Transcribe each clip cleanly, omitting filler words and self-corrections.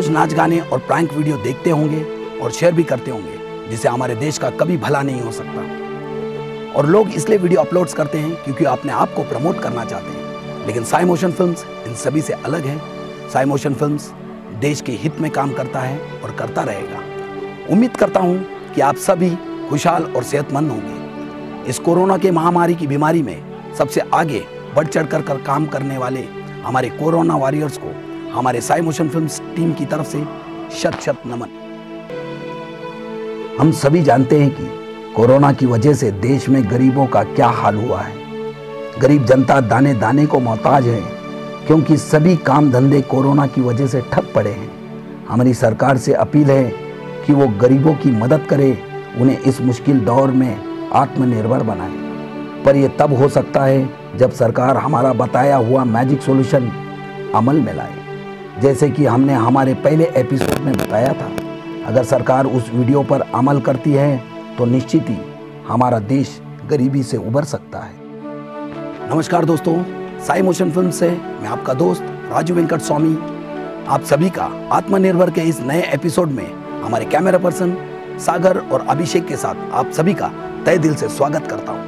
रोज नाच गाने और प्रैंक वीडियो देखते होंगे और शेयर भी करते होंगे, जिससे हमारे देश का कभी भला नहीं हो सकता। और लोग इसलिए वीडियो अपलोड्स करते हैं क्योंकि अपने आप को प्रमोट करना चाहते हैं। लेकिन साई मोशन फिल्म्स इन सभी से अलग है। साई मोशन फिल्म्स देश के हित में काम करता है और करता रहेगा। उम्मीद करता हूं कि आप सभी खुशहाल और सेहतमंद होंगे। इस कोरोना के महामारी की बीमारी में सबसे आगे बढ़ चढ़ कर काम करने वाले हमारे कोरोना वॉरियर्स को हमारे साई मोशन फिल्म्स टीम की तरफ से शत शत नमन। हम सभी जानते हैं कि कोरोना की वजह से देश में गरीबों का क्या हाल हुआ है। गरीब जनता दाने दाने को मोहताज है क्योंकि सभी काम धंधे कोरोना की वजह से ठप पड़े हैं। हमारी सरकार से अपील है कि वो गरीबों की मदद करे, उन्हें इस मुश्किल दौर में आत्मनिर्भर बनाए। पर यह तब हो सकता है जब सरकार हमारा बताया हुआ मैजिक सॉल्यूशन अमल में लाए। जैसे कि हमने हमारे पहले एपिसोड में बताया था, अगर सरकार उस वीडियो पर अमल करती है तो निश्चित ही हमारा देश गरीबी से उबर सकता है। नमस्कार दोस्तों, साई मोशन फिल्म से मैं आपका दोस्त राजू वेंकट स्वामी आप सभी का आत्मनिर्भर के इस नए एपिसोड में हमारे कैमरा पर्सन सागर और अभिषेक के साथ आप सभी का तहे दिल से स्वागत करता हूं।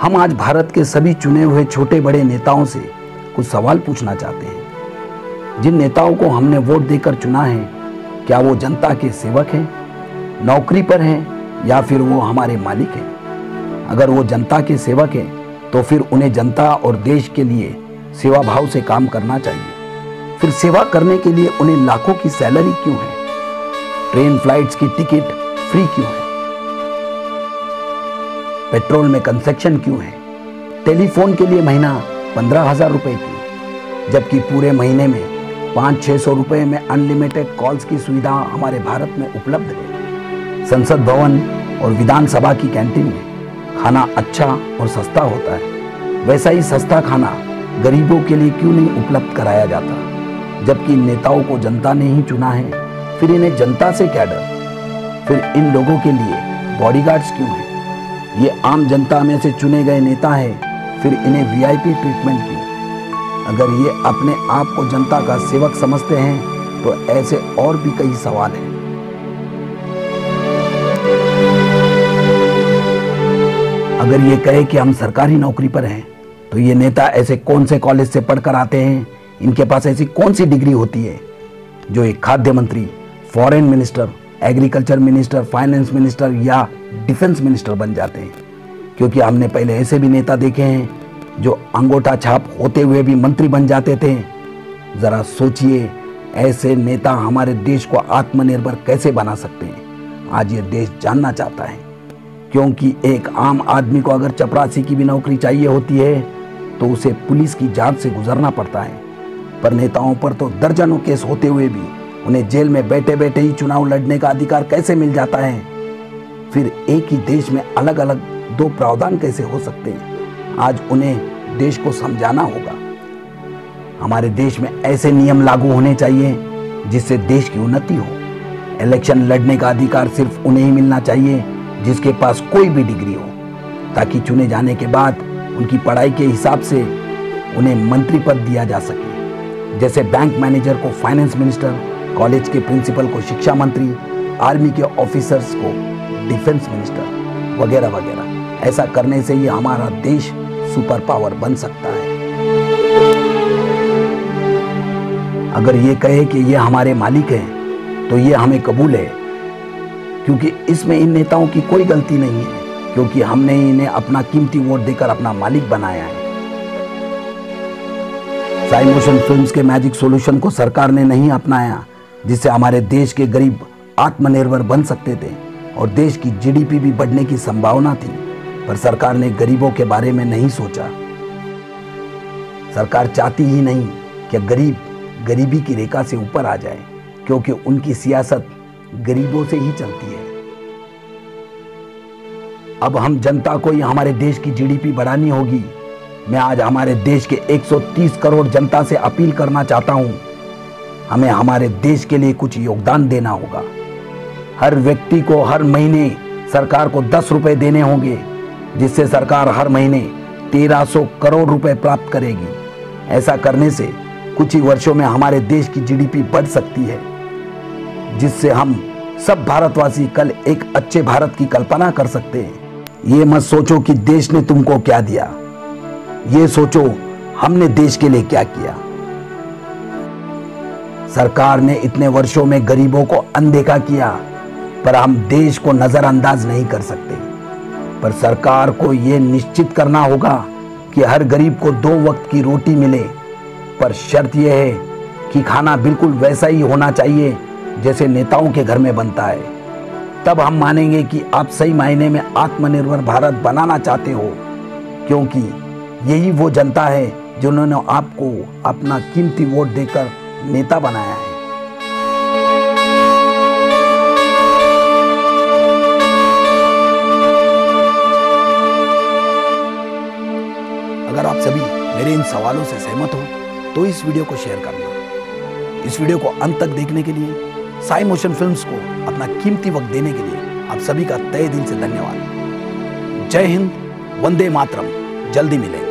हम आज भारत के सभी चुने हुए छोटे बड़े नेताओं से कुछ सवाल पूछना चाहते हैं। जिन नेताओं को हमने वोट देकर चुना है, क्या वो जनता के सेवक हैं, नौकरी पर हैं या फिर वो हमारे मालिक हैं? अगर वो जनता के सेवक हैं तो फिर उन्हें जनता और देश के लिए सेवा भाव से काम करना चाहिए। फिर सेवा करने के लिए उन्हें लाखों की सैलरी क्यों है? ट्रेन फ्लाइट्स की टिकट फ्री क्यों है? पेट्रोल में कंसेक्शन क्यों है? टेलीफोन के लिए महीना 15,000 रुपए क्यों, जबकि पूरे महीने में 500-600 रुपए में अनलिमिटेड कॉल्स की सुविधा हमारे भारत में उपलब्ध है। संसद भवन और विधानसभा की कैंटीन में खाना अच्छा और सस्ता होता है, वैसा ही सस्ता खाना गरीबों के लिए क्यों नहीं उपलब्ध कराया जाता? जबकि नेताओं को जनता ने ही चुना है, फिर इन्हें जनता से क्या डर? फिर इन लोगों के लिए बॉडीगार्ड्स क्यों हैं? ये आम जनता में से चुने गए नेता हैं, फिर इन्हें वीआईपी ट्रीटमेंट क्यों? अगर ये अपने आप को जनता का सेवक समझते हैं तो ऐसे और भी कई सवाल हैं। अगर ये कहे कि हम सरकारी नौकरी पर हैं, तो ये नेता ऐसे कौन से कॉलेज से पढ़कर आते हैं? इनके पास ऐसी कौन सी डिग्री होती है जो एक खाद्य मंत्री, foreign minister, agriculture minister, finance minister या डिफेंस मिनिस्टर बन जाते हैं? क्योंकि हमने पहले ऐसे भी नेता देखे हैं जो अंगूठा छाप होते हुए भी मंत्री बन जाते थे। जरा सोचिए, ऐसे नेता हमारे देश को आत्मनिर्भर कैसे बना सकते हैं? आज ये देश जानना चाहता है, क्योंकि एक आम आदमी को अगर चपरासी की भी नौकरी चाहिए होती है तो उसे पुलिस की जांच से गुजरना पड़ता है। पर नेताओं पर तो दर्जनों केस होते हुए भी उन्हें जेल में बैठे बैठे ही चुनाव लड़ने का अधिकार कैसे मिल जाता है? फिर एक ही देश में अलग अलग दो प्रावधान कैसे हो सकते हैं? आज उन्हें देश को समझाना होगा। हमारे देश में ऐसे नियम लागू होने चाहिए जिससे देश की उन्नति हो। इलेक्शन लड़ने का अधिकार सिर्फ उन्हें ही मिलना चाहिए जिसके पास कोई भी डिग्री हो, ताकि चुने जाने के बाद उनकी पढ़ाई के हिसाब से उन्हें मंत्री पद दिया जा सके। जैसे बैंक मैनेजर को फाइनेंस मिनिस्टर, कॉलेज के प्रिंसिपल को शिक्षा मंत्री, आर्मी के ऑफिसर्स को डिफेंस मिनिस्टर वगैरह वगैरह। ऐसा करने से ये हमारा देश सुपर पावर बन सकता है। अगर ये कहे कि ये हमारे मालिक हैं तो ये हमें कबूल है, क्योंकि इसमें इन नेताओं की कोई गलती नहीं है, क्योंकि हमने इन्हें अपना कीमती वोट देकर अपना मालिक बनाया है। साई मोशन फिल्म्स के मैजिक सॉल्यूशन को सरकार ने नहीं अपनाया, जिससे हमारे देश के गरीब आत्मनिर्भर बन सकते थे और देश की जीडीपी भी बढ़ने की संभावना थी। पर सरकार ने गरीबों के बारे में नहीं सोचा। सरकार चाहती ही नहीं कि गरीब गरीबी की रेखा से ऊपर आ जाए, क्योंकि उनकी सियासत गरीबों से ही चलती है। अब हम जनता को ही हमारे देश की जीडीपी बढ़ानी होगी। मैं आज हमारे देश के 130 करोड़ जनता से अपील करना चाहता हूं, हमें हमारे देश के लिए कुछ योगदान देना होगा। हर व्यक्ति को हर महीने सरकार को 10 रुपए देने होंगे, जिससे सरकार हर महीने 1300 करोड़ रुपए प्राप्त करेगी। ऐसा करने से कुछ ही वर्षों में हमारे देश की जीडीपी बढ़ सकती है, जिससे हम सब भारतवासी कल एक अच्छे भारत की कल्पना कर सकते हैं। ये मत सोचो कि देश ने तुमको क्या दिया, ये सोचो हमने देश के लिए क्या किया। सरकार ने इतने वर्षों में गरीबों को अनदेखा किया, पर हम देश को नजरअंदाज नहीं कर सकते। पर सरकार को यह निश्चित करना होगा कि हर गरीब को 2 वक्त की रोटी मिले, पर शर्त यह है कि खाना बिल्कुल वैसा ही होना चाहिए जैसे नेताओं के घर में बनता है। तब हम मानेंगे कि आप सही मायने में आत्मनिर्भर भारत बनाना चाहते हो, क्योंकि यही वो जनता है जिन्होंने आपको अपना कीमती वोट देकर नेता बनाया है। अगर आप सभी मेरे इन सवालों से सहमत हो तो इस वीडियो को शेयर करना। इस वीडियो को अंत तक देखने के लिए, साई मोशन फिल्म्स को अपना कीमती वक्त देने के लिए आप सभी का तहे दिल से धन्यवाद। जय हिंद, वंदे मातरम। जल्दी मिलेंगे।